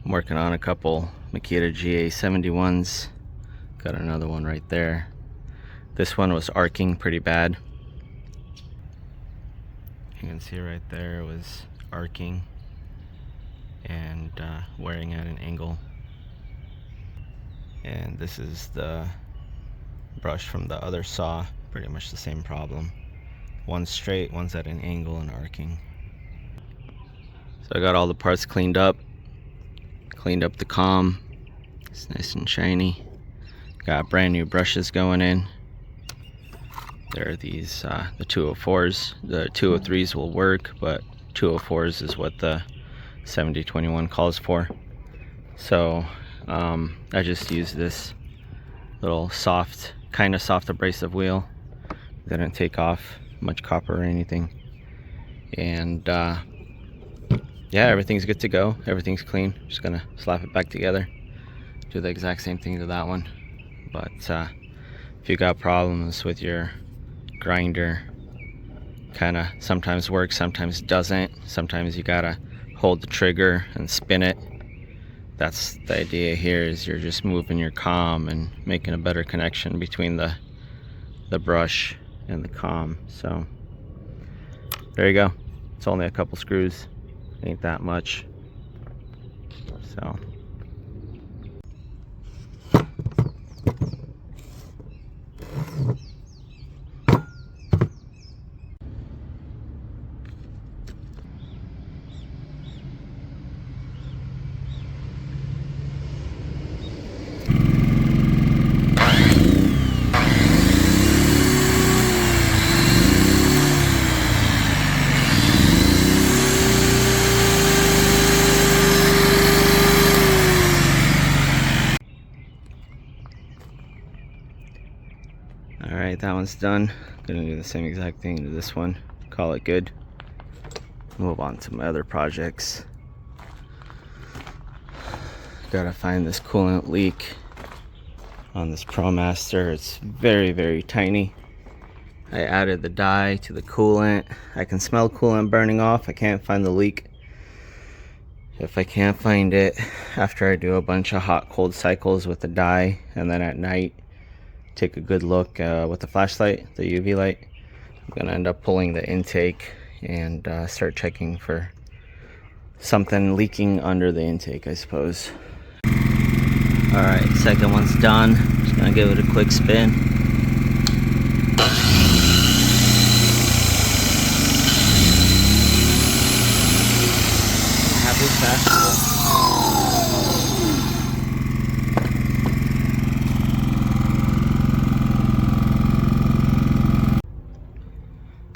I'm working on a couple Makita GA71s. Got another one right there. This one was arcing pretty bad. You can see right there it was arcing and wearing at an angle. And this is the brush from the other saw, pretty much the same problem. One's straight, one's at an angle and arcing. So I got all the parts cleaned up the comb. It's nice and shiny. Got brand new brushes going in. There are these the 204s. The 203s will work, but 204s is what the CB-204 calls for. So I just used this little kind of soft abrasive wheel. Didn't take off much copper or anything. And yeah, everything's good to go. Everything's clean. Just gonna slap it back together. Do the exact same thing to that one. But if you got problems with your grinder, kind of sometimes works, sometimes doesn't. Sometimes you gotta hold the trigger and spin it. That's the idea here, is you're just moving your comb and making a better connection between the brush and the comb. So there you go. It's only a couple screws, ain't that much. So alright, that one's done. Gonna do the same exact thing to this one. Call it good. Move on to my other projects. Gotta find this coolant leak on this ProMaster. It's very, very tiny. I added the dye to the coolant. I can smell coolant burning off. I can't find the leak. If I can't find it after I do a bunch of hot cold cycles with the dye, and then at night take a good look with the flashlight, the UV light, I'm gonna end up pulling the intake and start checking for something leaking under the intake, I suppose. Alright, second one's done. Just gonna give it a quick spin. Happy fast.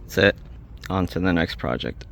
That's it. On to the next project.